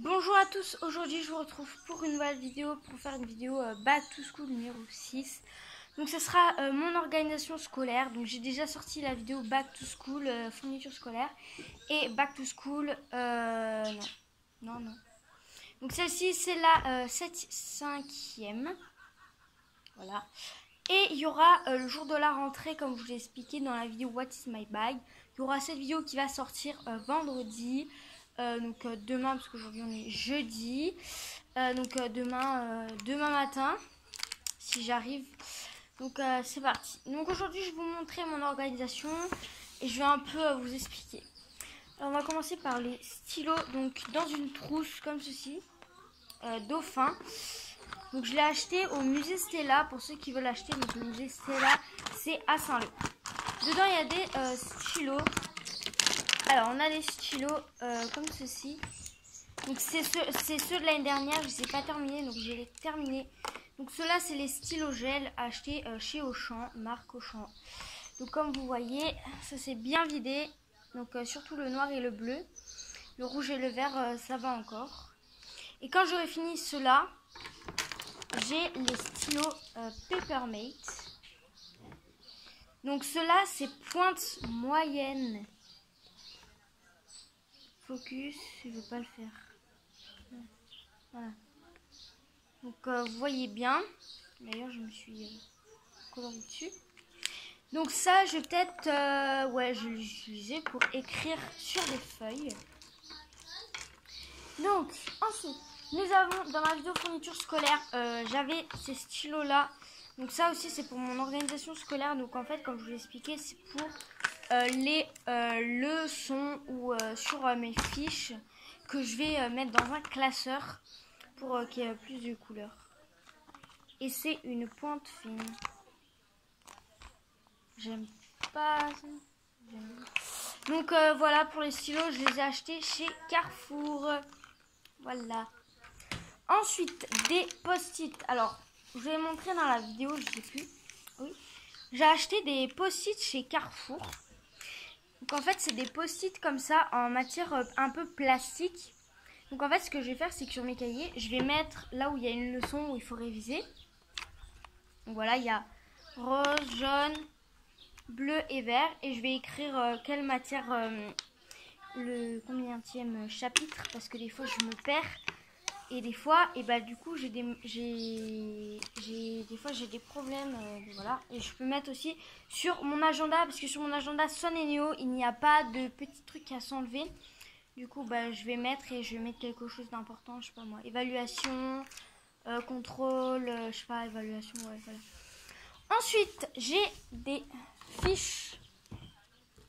Bonjour à tous, aujourd'hui je vous retrouve pour une nouvelle vidéo, pour faire une vidéo Back to School numéro 6. Donc ce sera mon organisation scolaire. Donc j'ai déjà sorti la vidéo Back to School, fourniture scolaire, et Back to School, non. Donc celle-ci c'est la 5e, voilà. Et il y aura le jour de la rentrée, comme je vous l'ai expliqué dans la vidéo What is my bag. Il y aura cette vidéo qui va sortir vendredi. Demain, parce qu'aujourd'hui on est jeudi. Demain matin, si j'arrive. Donc c'est parti. Donc aujourd'hui je vais vous montrer mon organisation et je vais un peu vous expliquer. Alors on va commencer par les stylos. Donc dans une trousse comme ceci, dauphin. Donc je l'ai acheté au musée Stella, pour ceux qui veulent acheter. Donc le musée Stella, c'est à Saint-Lô. Dedans il y a des stylos. Alors on a des stylos comme ceci. Donc c'est ceux de l'année dernière, je ne les ai pas terminés, donc je vais les terminer. Donc ceux-là c'est les stylos gel achetés chez Auchan, marque Auchan. Donc comme vous voyez, ça c'est bien vidé. Donc surtout le noir et le bleu. Le rouge et le vert, ça va encore. Et quand j'aurai fini ceux-là, j'ai les stylos Papermate. Donc ceux-là c'est pointe moyenne. Focus, je ne veux pas le faire. Voilà. Donc vous voyez bien. D'ailleurs je me suis coloré dessus. Donc ça je vais peut-être je vais l'utiliser pour écrire sur des feuilles. Donc ensuite nous avons dans ma vidéo fourniture scolaire, j'avais ces stylos là. Donc ça aussi c'est pour mon organisation scolaire. Donc en fait comme je vous l'ai expliqué, c'est pour les leçons ou sur mes fiches que je vais mettre dans un classeur pour qu'il y ait plus de couleurs. Et c'est une pointe fine. J'aime pas ça. Donc voilà pour les stylos, je les ai achetés chez Carrefour. Voilà. Ensuite des post-it. Alors je vais montrer dans la vidéo, je sais plus. Oui. J'ai acheté des post-it chez Carrefour. Donc en fait c'est des post-it comme ça en matière un peu plastique. Donc en fait ce que je vais faire c'est que sur mes cahiers je vais mettre là où il y a une leçon où il faut réviser. Donc voilà, il y a rose, jaune, bleu et vert. Et je vais écrire quelle matière, le combienième chapitre, parce que des fois je me perds. Et des fois, du coup j'ai des problèmes, voilà. Et je peux mettre aussi sur mon agenda, parce que sur mon agenda Son et Néo, il n'y a pas de petits trucs à s'enlever. Du coup, je vais mettre quelque chose d'important, je sais pas moi, évaluation, contrôle, je sais pas, évaluation, ouais, voilà. Ensuite, j'ai des fiches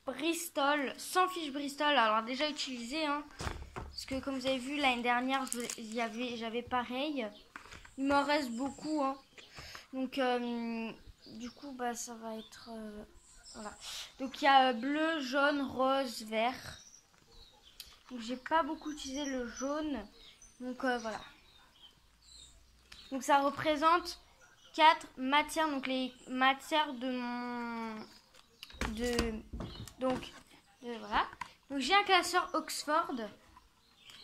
Bristol, 100 fiches Bristol, alors déjà utilisées, hein. Parce que comme vous avez vu l'année dernière, j'avais pareil. Il m'en reste beaucoup, hein. Donc du coup ça va être voilà. Donc il y a bleu, jaune, rose, vert. Donc j'ai pas beaucoup utilisé le jaune. Donc voilà. Donc ça représente 4 matières. Donc les matières de mon voilà. Donc j'ai un classeur Oxford.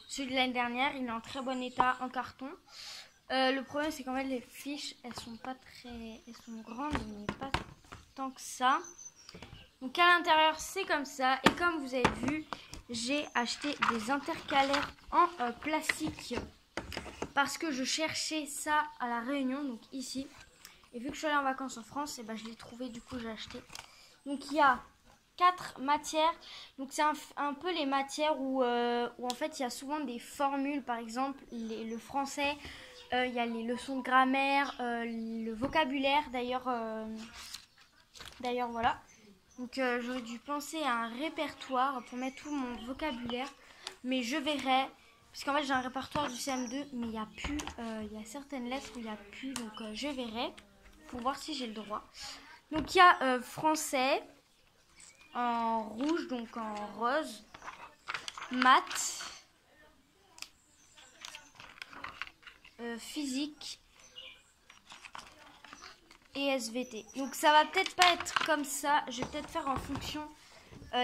Celui de l'année dernière, il est en très bon état en carton. Le problème c'est qu'en fait les fiches elles sont grandes mais pas tant que ça. Donc à l'intérieur c'est comme ça. Et comme vous avez vu, j'ai acheté des intercalaires en plastique parce que je cherchais ça à la Réunion, donc ici. Et vu que je suis allée en vacances en France, je l'ai trouvé, du coup j'ai acheté. Donc il y a 4 matières. Donc c'est un peu les matières où en fait il y a souvent des formules. Par exemple le français, il y a les leçons de grammaire, le vocabulaire d'ailleurs voilà. Donc j'aurais dû penser à un répertoire pour mettre tout mon vocabulaire. Mais je verrai. Parce qu'en fait j'ai un répertoire du CM2. Mais il n'y a plus. Il y a certaines lettres où il n'y a plus. Donc je verrai. Pour voir si j'ai le droit. Donc il y a français. En rouge, donc en rose. Maths. Physique. Et SVT. Donc ça va peut-être pas être comme ça. Je vais peut-être faire en fonction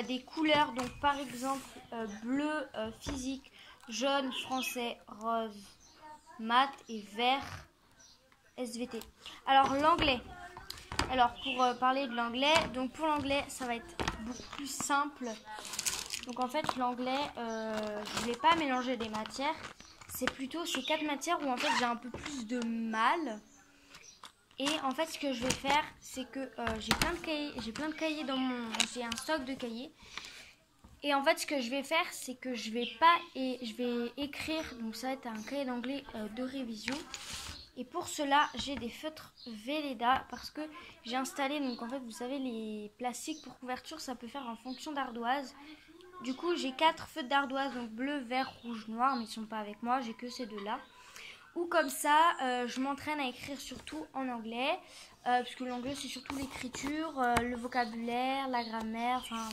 des couleurs. Donc par exemple bleu physique, jaune, français, rose, maths et vert, SVT. Alors l'anglais. Alors pour parler de l'anglais, donc pour l'anglais ça va être beaucoup plus simple. Donc en fait l'anglais, je ne vais pas mélanger des matières. C'est plutôt ces 4 matières où en fait j'ai un peu plus de mal. Et en fait ce que je vais faire, c'est que j'ai plein de cahiers dans mon... J'ai un stock de cahiers. Et en fait ce que je vais faire, c'est que je vais écrire, donc ça va être un cahier d'anglais de révision. Et pour cela, j'ai des feutres Velleda parce que j'ai installé, donc en fait, vous savez, les plastiques pour couverture, ça peut faire en fonction d'ardoise. Du coup, j'ai 4 feutres d'ardoise, donc bleu, vert, rouge, noir, mais ils ne sont pas avec moi, j'ai que ces deux-là. Ou comme ça, je m'entraîne à écrire surtout en anglais, puisque l'anglais, c'est surtout l'écriture, le vocabulaire, la grammaire, enfin,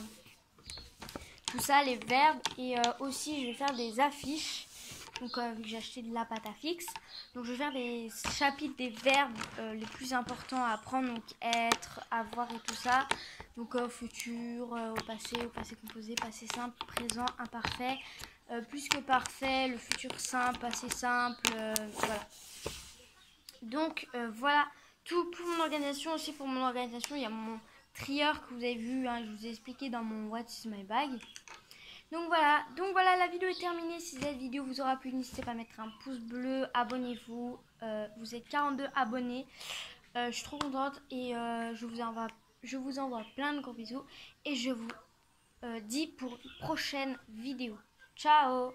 tout ça, les verbes. Et aussi, je vais faire des affiches. Donc j'ai acheté de la pâte à fixe. Donc je vais faire des chapitres des verbes les plus importants à apprendre. Donc être, avoir et tout ça. Donc au futur, au passé composé, passé simple, présent, imparfait, plus que parfait, le futur simple, passé simple, voilà. Donc voilà tout pour mon organisation. Aussi pour mon organisation, il y a mon trieur que vous avez vu, hein, je vous ai expliqué dans mon What is my bag. Donc voilà, la vidéo est terminée. Si cette vidéo vous aura plu, n'hésitez pas à mettre un pouce bleu, abonnez-vous. Vous êtes 42 abonnés. Je suis trop contente et je vous envoie plein de gros bisous. Et je vous dis pour une prochaine vidéo. Ciao!